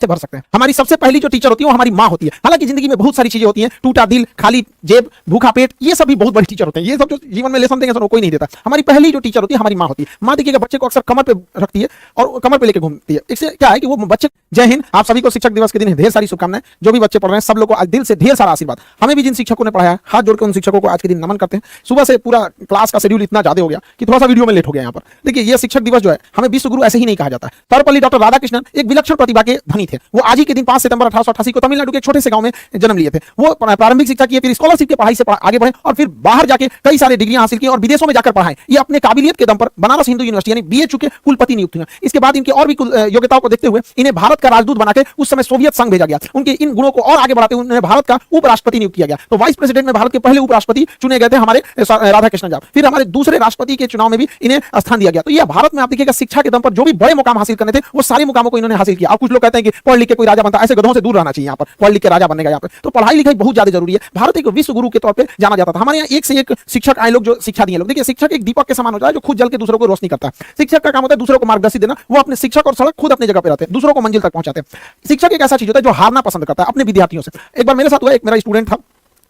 से भर सकते हैं। हमारी सबसे पहली जो टीचर होती है वो हमारी माँ होती है। हालांकि जिंदगी में बहुत सारी चीजें होती हैं, टूटा दिल, खाली जेब, भूखा पेट, ये सब भी बहुत बड़ी टीचर होते हैं। ये सब जो जीवन में लेसन देंगे सर वो कोई नहीं देता। हमारी पहली जो टीचर होती है हमारी माँ होती है। माँ देखिएगा बच्चे को अक्सर कमर पे रखती है और कमर पे लेके घूमती है। इससे क्या है कि वो बच्चे, जय हिंद, आप सभी को शिक्षक दिवस के दिन ढेर सारी शुभकामनाएं। जो भी बच्चे पढ़ रहे हैं सब लोग को आज दिल से ढेर सारा आशीर्वाद। हमें भी जिन शिक्षकों ने पढ़ाया हाथ जोड़ के उन शिक्षकों को आज के दिन नमन करते हैं। सुबह से पूरा क्लास का शेड्यूल इतना ज्यादा हो गया कि थोड़ा सा वीडियो में लेट हो गया यहाँ पर। देखिए ये शिक्षक दिवस जो है हमें विश्व गुरु ऐसे ही नहीं कहा जाता। सर्वपल्ली डॉक्टर राधाकृष्णन एक विलक्षण प्रतिभा के धनी थे। वो आज ही के दिन 5 सितंबर 1888 को तमिलनाडु के एक छोटे से गांव में जन्म लिए थे। वो प्रारंभिक शिक्षा की, फिर स्कॉलरशिप की पढ़ाई से आगे बढ़े और फिर बाहर जाके कई सारे डिग्रियां हासिल की और विदेशों में जाकर पढ़ाए। ये अपने काबिलियत के दम पर बनारस हिंदू यूनिवर्सिटी यानी बीए चुके कुलपति नियुक्त हुए। इसके बाद इनकी और भी योग्यताओं को देखते हुए इन्हें भारत का राजदूत बनाकर उस समय सोवियत संघ भेजा गया। उनके इन गुणों को और आगे बढ़ाते हुए उन्हें भारत का उपराष्ट्रपति नियुक्त किया गया। तो वाइस प्रेसिडेंट में भारत के पहले उपराष्ट्रपति चुने गए थे हमारे राधाकृष्णन जी। फिर हमारे दूसरे राष्ट्रपति के चुनाव में भी इन्हें स्थान दिया गया। तो ये भारत में आप देखिएगा शिक्षा के दम पर जो भी बड़े मुकाम हासिल करने थे वो सारे मुकामों को इन्होंने हासिल किया। अब कुछ लोग कहते हैं कि पढ़ लिख के कोई राजा बनता है, ऐसे गधों से दूर रहना चाहिए। यहाँ पर पढ़ लिख के राजा बनने का यहाँ पर तो पढ़ाई लिखाई बहुत ज्यादा जरूरी है। भारत एक विश्व गुरु के तौर पर जाना जाता था। हमारे यहाँ एक से एक शिक्षक आए लोग जो शिक्षा दिए लोग। देखिए शिक्षक एक दीपक के समान होता है जो खुद जल के दूसरों को रोशनी करता है। शिक्षक का काम होता है दूसरों को मार्गदर्शन देना। वो अपने शिक्षक और सड़क खुद अपनी जगह पे रहते हैं, दूसरों को मंजिल तक पहुंचाते हैं। शिक्षक एक ऐसा चीज होता है जो हारना पसंद करता है अपने विद्यार्थियों से। एक बार मेरे साथ हुआ, एक मेरा स्टूडेंट था,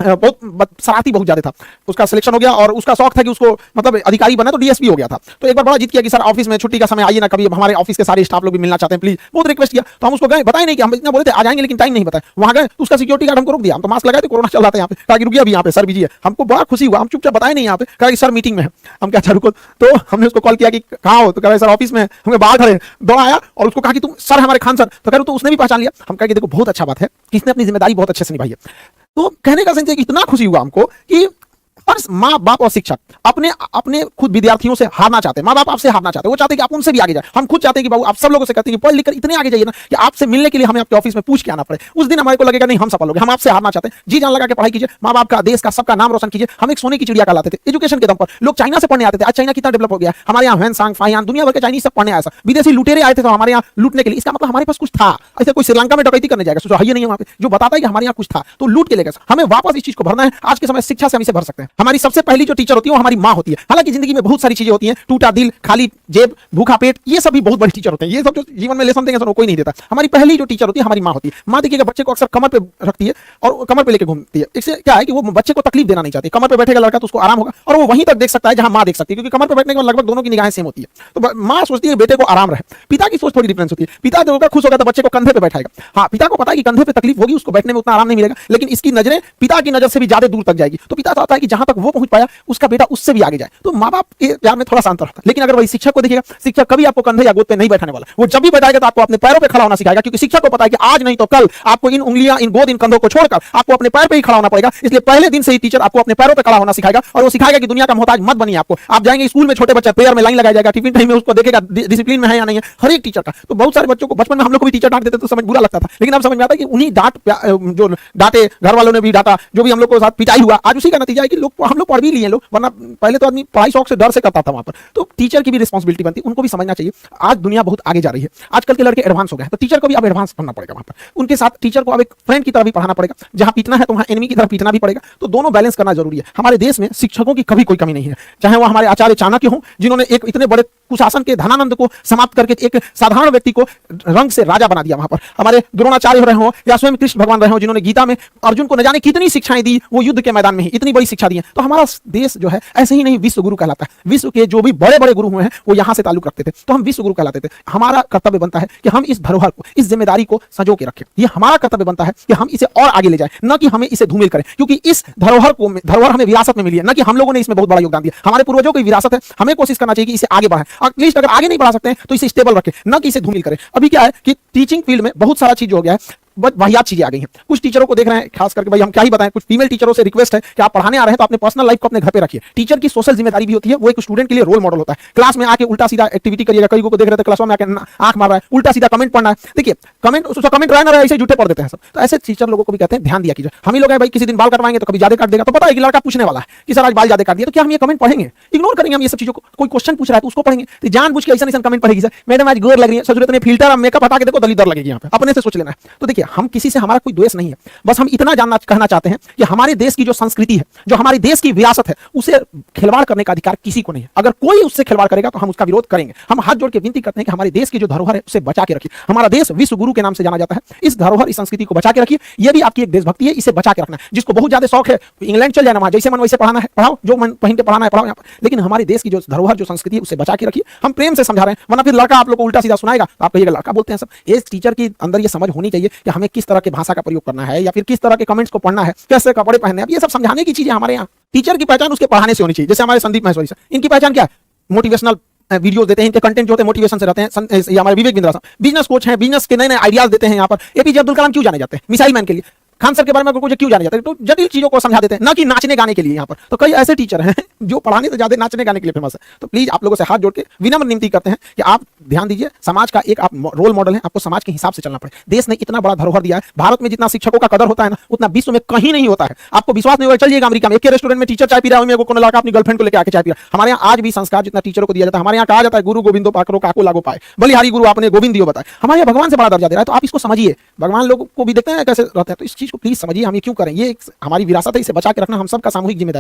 बहुत शरारती बहुत ज्यादा था। उसका सिलेक्शन हो गया और उसका शौक था कि उसको मतलब अधिकारी बना, तो डीएसपी हो गया था। तो एक बार बड़ा जिद किया कि सर ऑफिस में छुट्टी का समय आइए ना, कभी हमारे ऑफिस के सारे स्टाफ लोग भी मिलना चाहते हैं, प्लीज। बहुत रिक्वेस्ट किया तो हम उसको गए, बताए नहीं कि हम इतना बोले थे आ जाएंगे लेकिन टाइम नहीं बताया। वहां गए तो उसका सिक्योरिटी गार्ड हमको रोक दिया। हम तो मास्क लगाए थे, कोरोना चल रहा था यहाँ पे, ताकि रुकिए अभी यहाँ पे सर बिजी है। हमको बड़ा खुशी हुआ, हम चुपचाप बताए नहीं यहाँ पे, कहा कि सर मीटिंग में है। हम क्या अच्छा रुको। तो हमने उसको कॉल किया कि कहाँ हो, तो कह रहे सर ऑफिस में। हमें बाहर खड़े दौड़ा आया और उसको कहा कि तुम सर हमारे खान सर। तो कह रहे तो उसने भी पहचान लिया। हम कहा कि देखो बहुत अच्छा बात है कि इसने अपनी जिम्मेदारी बहुत अच्छे से निभाई है। तो कहने का सेंस है कि इतना खुशी हुआ हमको कि हर माँ बाप और शिक्षक अपने अपने खुद विद्यार्थियों से हारना चाहते हैं। माँ बाप आपसे हारना चाहते हैं, वो चाहते हैं कि आप उनसे भी आगे जाए। हम खुद चाहते हैं कि बाबू आप सब लोगों से कहते हैं कि पढ़ लिख कर इतने आगे जाइए ना कि आपसे मिलने के लिए हमें आपके ऑफिस में पूछ के आना पड़े। उस दिन हमारे को लगेगा नहीं हम सफल हो गए, हम आपसे हारना चाहते हैं। जी जान लगा के पढ़ाई कीजिए, माँ बाप का, देश का, सबका नाम रोशन कीजिए। हम एक सोने की चिड़िया कहलाते थे एजुकेशन के दम पर। लोग चाइना से पढ़ने आते थे, आज चाइना कितना डेवलप हो गया। हमारे यहाँ हैंसांग, फाइयान, दुनिया भर के चाइनीज सब पढ़ने आया। विदेशी लुटेरे आए थे तो हमारे यहाँ लूटने के लिए। इसका मतलब हमारे पास कुछ था। ऐसे कोई श्रीलंका में डकैती करने जाएगा, सोचो है नहीं वहाँ पे, जो बताता है कि हमारे यहाँ कुछ था तो लूट के ले गए। हमें वापस इस चीज को भरना है। आज के समय शिक्षा से हम इसे भर सकते हैं। हमारी सबसे पहली जो टीचर होती है वो हमारी माँ होती है। हालांकि जिंदगी में बहुत सारी चीजें होती हैं, टूटा दिल, खाली जेब, भूखा पेट, ये सब भी बहुत बड़ी टीचर होते हैं। ये सब जो जीवन में लेसन देंगे सर वो कोई नहीं देता। हमारी पहली जो टीचर होती है हमारी माँ होती है। माँ देखिएगा बच्चे को अक्सर कमर पे रखती है और कमर पे लेके घूमती है। इससे क्या है कि वो बच्चे को तकलीफ देना नहीं चाहती। कमर पे बैठेगा लड़का तो उसको आराम होगा और वो वहीं तक देख सकता है जहां माँ देख सकती है, क्योंकि कमर पे बैठने के बाद लगभग दोनों की निगाहें सेम होती है। तो माँ सोचती है बेटे को आराम रहे। पिता की सोच थोड़ी डिफरेंस होती है। पिता जो खुश होगा तो बच्चे को कंधे पे बैठाएगा। हाँ, पिता को पता है कि कंधे पे तकलीफ होगी, उसको बैठने में उतना आराम नहीं मिलेगा, लेकिन इसकी नजरें पिता की नजर से भी ज्यादा दूर तक जाएगी। तो पिता चाहता है कि जहां तक वो पहुंच पाया उसका बेटा उससे भी आगे जाए। तो माँ बाप के प्यार में थोड़ा सा अंतर होता है। लेकिन अगर वही शिक्षक को देखिएगा, शिक्षक कभी आपको कंधे या गोद पे नहीं बैठाने वाला। वो जब भी बैठाएगा तो आपको अपने पैरों पे खड़ा होना सिखाएगा, क्योंकि शिक्षक को पता है कि आज नहीं तो कल आपको इन उंगलियां, इन गोद, इन कंधों को छोड़कर आपको अपने पैर पे ही खड़ा होना पड़ेगा। इसलिए पहले दिन से ही टीचर आपको अपने पैरों पे खड़ा होना सिखाएगा और वो सिखाएगा कि दुनिया का मोहताज मत बनिए। आपको आप जाएंगे स्कूल में, छोटे बच्चे प्रेयर में लाइन लगाया जाएगा, टिफिन टाइम में उसको देखेगा डिसिप्लिन में है या नहीं है, हर एक टीचर का। तो बहुत सारे बच्चों को बचपन में हम लोग को भी टीचर डांट देते तो समझ बुरा लगता था, लेकिन अब समझ में आता है कि उन्हीं डांट जो डांटे, घर वालों ने भी डांटा, जो भी हम लोग को साथ पिटाई हुआ, आज उसी का नतीजा है कि लोग हम लोग पढ़ भी लिए लोग। वरना पहले तो आदमी पढ़ाई शौक से डर से करता था वहां पर। तो टीचर की भी रिस्पांसिबिलिटी बनती है, उनको भी समझना चाहिए। आज दुनिया बहुत आगे जा रही है, आजकल के लड़के एडवांस हो गए हैं, तो टीचर को भी अब एडवांस बनना पड़ेगा वहां पर। उनके साथ टीचर को अब एक फ्रेंड की तरह भी पढ़ाना पड़ेगा। जहां पीटना है तो वहां एनिमी की तरह पीटना भी पड़ेगा। तो दोनों बैलेंस करना जरूरी है। हमारे देश में शिक्षकों की कभी कोई कमी नहीं है, चाहे वो हमारे आचार्य चाणक्य हों, जिन्होंने एक इतने बड़े कुशासन के धनानंद को समाप्त करके एक साधारण व्यक्ति को रंग से राजा बना दिया। वहां पर हमारे द्रोणाचार्य रहे हो या स्वयं कृष्ण भगवान रहे हो, जिन्होंने गीता में अर्जुन को न जाने कितनी शिक्षाएं दी, वो युद्ध के मैदान में ही इतनी बड़ी शिक्षा दी है। तो हमारा देश जो है ऐसे ही नहीं विश्व गुरु कहलाता है। विश्व के जो भी बड़े बड़े गुरु हुए हैं वो यहाँ से ताल्लुक रखते थे, तो हम विश्व गुरु कहलाते थे। हमारा कर्तव्य बनता है कि हम इस धरोहर को, इस जिम्मेदारी को संजो के रखें। ये हमारा कर्तव्य बनता है कि हम इसे और आगे ले जाएं, न कि हमें इसे धूमिल करें, क्योंकि इस धरोहर हमें विरासत में मिली है, न कि हम लोगों ने इसमें बहुत बड़ा योगदान दिया। हमारे पूर्वजों की विरासत है, हमें कोशिश करना चाहिए कि इसे आगे बढ़ाएं। एटलीस्ट अगर आगे नहीं बढ़ा सकते हैं तो इसे स्टेबल रखें, न कि इसे धूमिल करें। अभी क्या है कि टीचिंग फील्ड में बहुत सारा चीज हो गया है, वाहियात चीजें आ गई हैं। कुछ टीचरों को देख रहे हैं, खास करके भाई हम क्या ही बताएं, कुछ फीमेल टीचरों से रिक्वेस्ट है कि आप पढ़ाने आ रहे हैं तो अपने पर्सनल लाइफ को अपने घर पे रखिए। टीचर की सोशल जिम्मेदारी भी होती है, वो एक स्टूडेंट के लिए रोल मॉडल होता है। क्लास में आके उल्टा सीधा एक्टिविटी करिएगा। कई को देख रहे थे क्लास में आके आंख मार रहा है, उल्टा सीधा कमेंट पढ़ना है। देखिए कमेंट रहा ना रहा, ऐसे झूठे पढ़ देते हैं सब। तो ऐसे टीचर लोगों को भी कहते हैं ध्यान दिया कीजिए। हम ही लोग हैं भाई, किसी दिन बाल कटवाएंगे तो कभी ज्यादा काट देगा, तो पता है कि लड़का पूछने वाला है कि सर आज बाल ज्यादा काट दिया, तो क्या हम ये कमेंट पढ़ेंगे? इग्नोर करेंगे हम ये सब चीजों को। कोई क्वेश्चन पूछ रहा है तो उसको पढ़ेंगे, तो जानबूझ के ऐसा कमेंट पढ़ेगी, सर मैडम आज गोर लग रही है, जरूरत नहीं फिल्टर मेकअप हटा के देखो दलित दर लगेगी यहाँ पे, अपने से सोच लेना है। तो देखिए हम किसी से हमारा कोई द्वेष नहीं है, बस हम इतना जानना कहना चाहते हैं कि हमारे देश की जो संस्कृति है, जो हमारे देश की विरासत है, उसे खिलवाड़ करने का अधिकार किसी को नहीं है। अगर कोई उससे खिलवाड़ करेगा तो हम उसका विरोध करेंगे। हम हाथ जोड़ के विनती करते हैं कि हमारे देश की जो धरोहर है उसे बचा के रखिए। हमारा देश विश्व गुरु के नाम से जाना जाता है, इस धरोहर, इस संस्कृति को बचा के रखिए। यह भी आपकी एक देशभक्ति है, इसे बचा के रखना है। जिसको बहुत ज्यादा शौक है इंग्लैंड चल जाना, वहां जैसे मन वैसे पढ़ाना है पढ़ाओ, जो मन कहीं पे पढ़ाना है पढ़ाओ यहाँ पर, लेकिन हमारे देश की जो धरोहर, जो संस्कृति है, उसे बचा के रखिए। हम प्रेम से समझा रहे हैं, वरना फिर लड़का आप लोग को उल्टा सीधा सुनाएगा तो आप कहिएगा लड़का बोलते हैं सब। इस टीचर के अंदर ये समझ होनी चाहिए कि हमें किस तरह के भाषा का प्रयोग करना है, या फिर किस तरह के कमेंट्स को पढ़ना है, कैसे कपड़े पहनने हैं, ये सब समझाने की चीजें हमारे यहाँ। टीचर की पहचान उसके पढ़ाने से होनी चाहिए। जैसे हमारे संदीप महेश्वरी सर, इनकी पहचान क्या है? मोटिवेशनल वीडियोस देते हैं, इनके कंटेंट जो होते हैं मोटिवेशन से रहते हैं। ये हमारे विवेक बिंद्रा साहब बिजनेस कोच हैं, बिजनेस के नए नए आइडियाज देते हैं। यहाँ पर एपीजे अब्दुल कलाम क्यों जाने जाते हैं? मिसाइल मैन के लिए। खान सर के बारे में अगर कुछ क्यों जाने जाते हैं? तो जटिल चीजों को समझा देते हैं, ना कि नाचने गाने के लिए। यहाँ पर तो कई ऐसे टीचर हैं जो पढ़ाने से ज्यादा नाचने गाने के लिए फेमस है। तो प्लीज आप लोगों से हाथ जोड़ के विनम्र विनती करते हैं कि आप ध्यान दीजिए, समाज का एक आप रोल मॉडल हैं, आपको समाज के हिसाब से चलना पड़े। देश ने इतना बड़ा धरोहर दिया है, भारत में जितना शिक्षकों का कदर होता है ना, उतना विश्व में कहीं नहीं होता है। आपको विश्वास नहीं होगा, चलिएगा अमेरिका में, एक के रेस्टोरेंट में टीचर चाय पी रहा है, कोई लड़का अपनी गर्लफ्रेंड को लेकर आके चाय पी रहा है। हमारे यहाँ आज भी संस्कार जितना टीचरों को दिया जाता है, हमारे यहाँ कहा जाता है गुरु गोविंदो पाकरो काको लागो पाए, बलिहारी गुरु आपने गोविंद दियो बताए। हमारे यहाँ भगवान से बड़ा दर्जा दे रहा है। तो आप इसको समझिए, भगवान लोगों को भी देखते हैं कैसे रहते हैं, तो इस चीज को प्लीज समझिए। हम ये क्यों करें? ये हमारी विरासत है, इसे बचा के रखना हम सबका सामूहिक जिम्मेदारी।